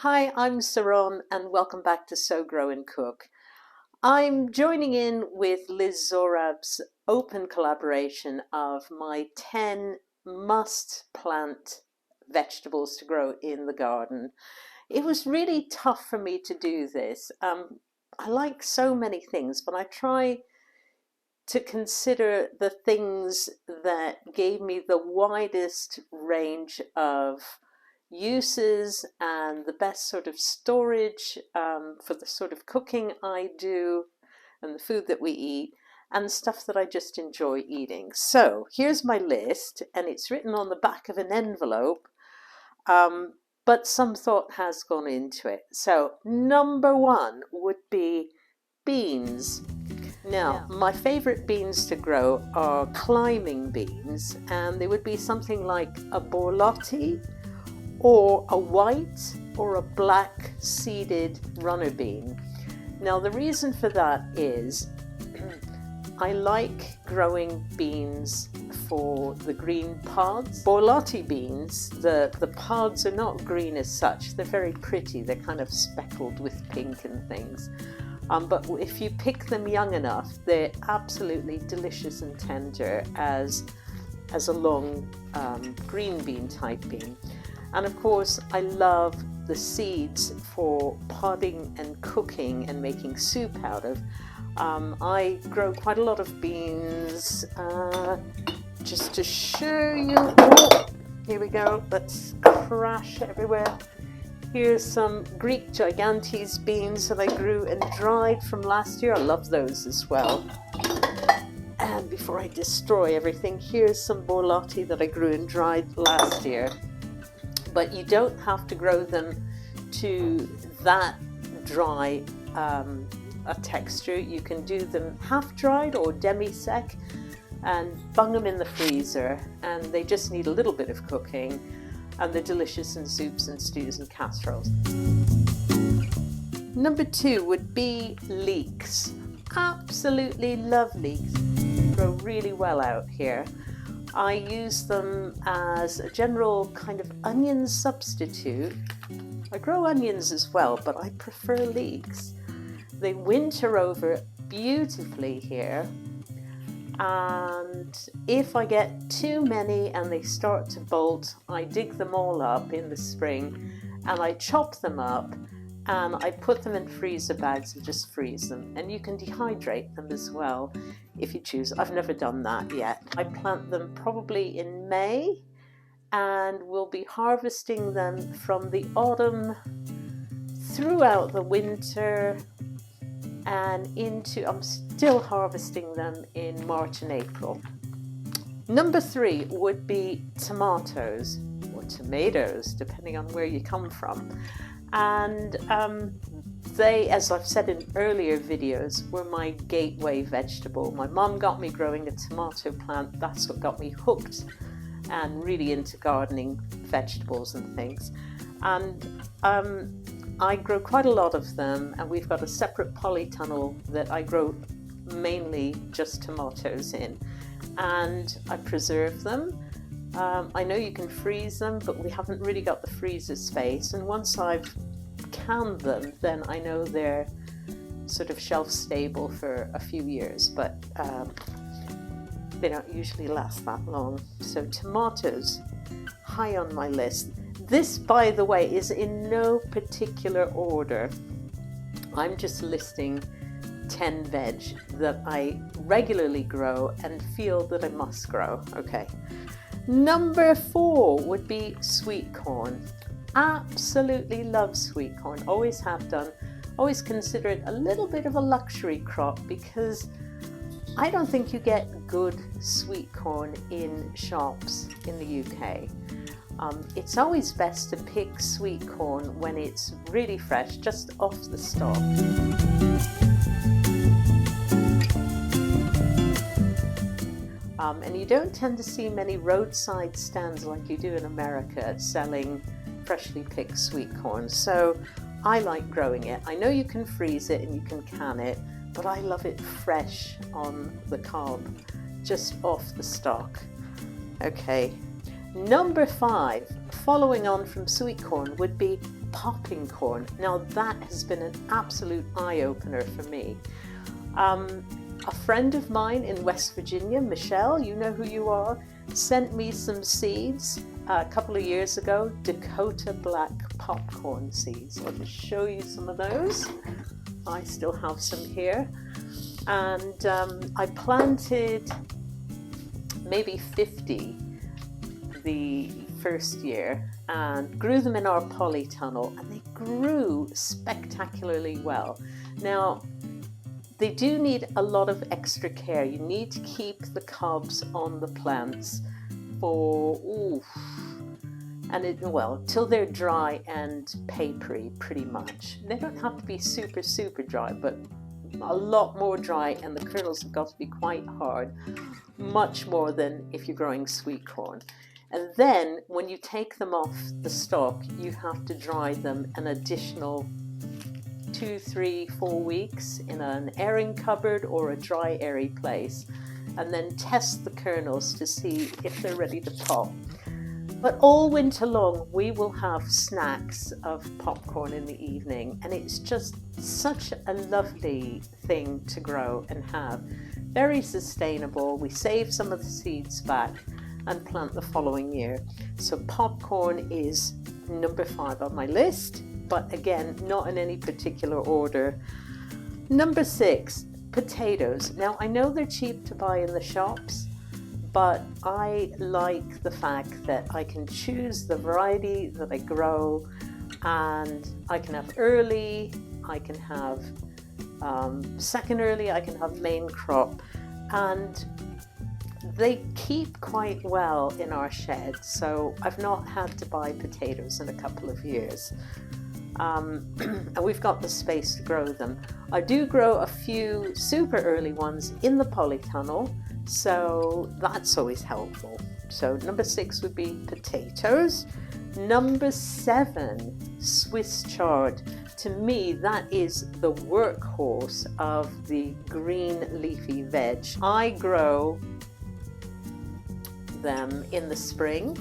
Hi, I'm Saron and welcome back to Sow, Grow and Cook. I'm joining in with Liz Zorab's open collaboration of my 10 must-plant vegetables to grow in the garden. It was really tough for me to do this. I like so many things, but I try to consider the things that gave me the widest range of uses and the best sort of storage for the sort of cooking I do and the food that we eat and stuff that I just enjoy eating. So here's my list, and it's written on the back of an envelope, but some thought has gone into it. So number one would be beans. Now, my favorite beans to grow are climbing beans, and they would be something like a borlotti or a white or a black seeded runner bean. Now, the reason for that is I like growing beans for the green pods. Borlotti beans, the pods are not green as such. They're very pretty. They're kind of speckled with pink and things. But if you pick them young enough, they're absolutely delicious and tender as a long green bean type bean. And of course, I love the seeds for podding and cooking and making soup out of. I grow quite a lot of beans. Just to show you, oh, here we go, let's crash everywhere. Here's some Greek gigantes beans that I grew and dried from last year. I love those as well. And before I destroy everything, here's some borlotti that I grew and dried last year. But you don't have to grow them to that dry a texture. You can do them half dried or demi-sec and bung them in the freezer, and they just need a little bit of cooking, and they're delicious in soups and stews and casseroles. Number two would be leeks. Absolutely love leeks. Grow really well out here. I use them as a general kind of onion substitute. I grow onions as well, but I prefer leeks. They winter over beautifully here. And if I get too many and they start to bolt, I dig them all up in the spring and I chop them up and I put them in freezer bags and just freeze them. And you can dehydrate them as well if you choose. I've never done that yet. I plant them probably in May and we'll be harvesting them from the autumn throughout the winter and I'm still harvesting them in March and April. Number three would be tomatoes or tomatoes, depending on where you come from. And they, as I've said in earlier videos, were my gateway vegetable. My mum got me growing a tomato plant. That's what got me hooked and really into gardening vegetables and things. And I grow quite a lot of them, and we've got a separate polytunnel that I grow mainly just tomatoes in, and I preserve them. I know you can freeze them, but we haven't really got the freezer space, and once I've canned them, then I know they're sort of shelf stable for a few years, but they don't usually last that long. So tomatoes, high on my list. This, by the way, is in no particular order. I'm just listing 10 veg that I regularly grow and feel that I must grow. Okay. Number four would be sweet corn. Absolutely love sweet corn. Always have done. Always consider it a little bit of a luxury crop because I don't think you get good sweet corn in shops in the UK. It's always best to pick sweet corn when it's really fresh, just off the stalk. And you don't tend to see many roadside stands like you do in America selling freshly picked sweet corn. So I like growing it. I know you can freeze it and you can can it, but I love it fresh on the cob, just off the stalk. Okay. Number 5, following on from sweet corn, would be popping corn. Now that has been an absolute eye-opener for me. A friend of mine in West Virginia, Michelle, you know who you are, sent me some seeds a couple of years ago, Dakota black popcorn seeds. I'll just show you some of those. I still have some here. And I planted maybe 50 the first year and grew them in our polytunnel, and they grew spectacularly well. Now, they do need a lot of extra care. You need to keep the cobs on the plants for, till they're dry and papery pretty much. They don't have to be super, super dry, but a lot more dry, and the kernels have got to be quite hard, much more than if you're growing sweet corn. And then when you take them off the stalk, you have to dry them an additional 2, 3, 4 weeks in an airing cupboard or a dry, airy place, and then test the kernels to see if they're ready to pop. But all winter long, we will have snacks of popcorn in the evening, and it's just such a lovely thing to grow and have. Very sustainable. We save some of the seeds back and plant the following year. So popcorn is number 5 on my list, but again, not in any particular order. Number 6, potatoes. Now, I know they're cheap to buy in the shops, but I like the fact that I can choose the variety that I grow, and I can have early, I can have second early, I can have main crop, and they keep quite well in our shed, so I've not had to buy potatoes in a couple of years. And we've got the space to grow them. I do grow a few super early ones in the polytunnel, so that's always helpful. So number 6 would be potatoes. Number 7, Swiss chard. To me, that is the workhorse of the green leafy veg. I grow them in the spring,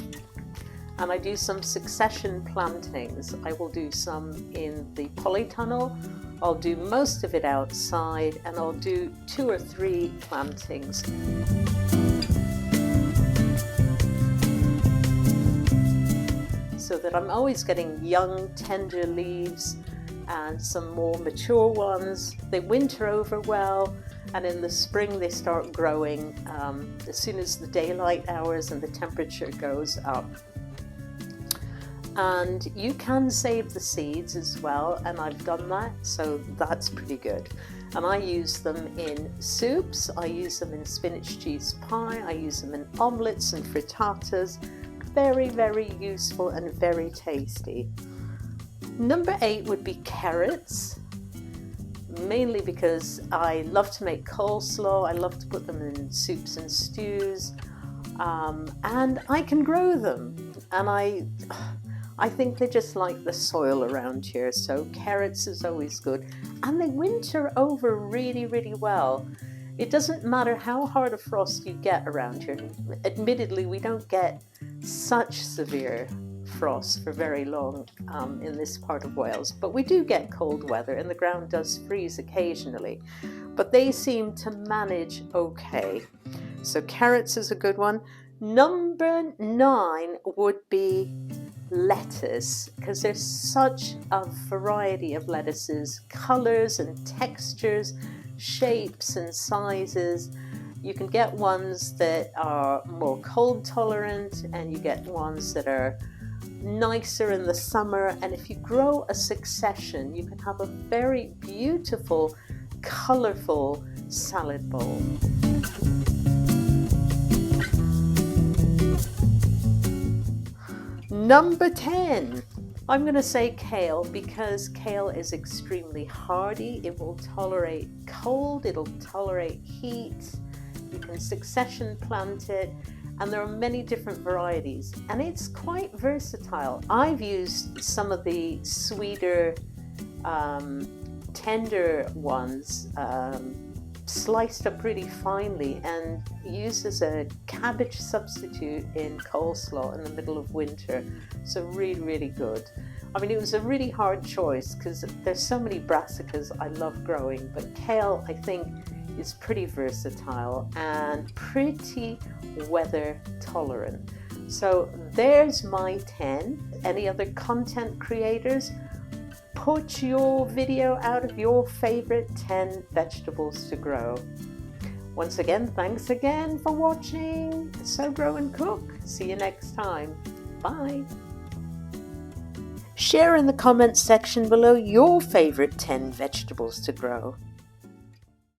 and I do some succession plantings. I will do some in the polytunnel, I'll do most of it outside, and I'll do 2 or 3 plantings. So that I'm always getting young, tender leaves and some more mature ones. They winter over well, and in the spring they start growing as soon as the daylight hours and the temperature goes up. And you can save the seeds as well, and I've done that, so that's pretty good. And I use them in soups, I use them in spinach cheese pie, I use them in omelettes and frittatas. Very, very useful and very tasty. Number 8 would be carrots, mainly because I love to make coleslaw, I love to put them in soups and stews, and I can grow them, and I think they just like the soil around here, so carrots is always good. And they winter over really, really well. It doesn't matter how hard a frost you get around here. Admittedly, we don't get such severe frost for very long in this part of Wales, but we do get cold weather and the ground does freeze occasionally. But they seem to manage okay. So carrots is a good one. Number 9 would be lettuce, because there's such a variety of lettuces, colors and textures, shapes and sizes. You can get ones that are more cold tolerant, and you get ones that are nicer in the summer. And if you grow a succession, you can have a very beautiful, colorful salad bowl. Number 10, I'm going to say kale, because kale is extremely hardy. It will tolerate cold, it'll tolerate heat. You can succession plant it, and there are many different varieties, and it's quite versatile. I've used some of the sweeter, tender ones, sliced up really finely and used as a cabbage substitute in coleslaw in the middle of winter. So really, really good. I mean, it was a really hard choice because there's so many brassicas I love growing, but kale I think is pretty versatile and pretty weather tolerant. So there's my 10. Any other content creators? Put your video out of your favorite 10 vegetables to grow. Once again, thanks again for watching So Grow and Cook. See you next time. Bye. Share in the comments section below your favorite 10 vegetables to grow.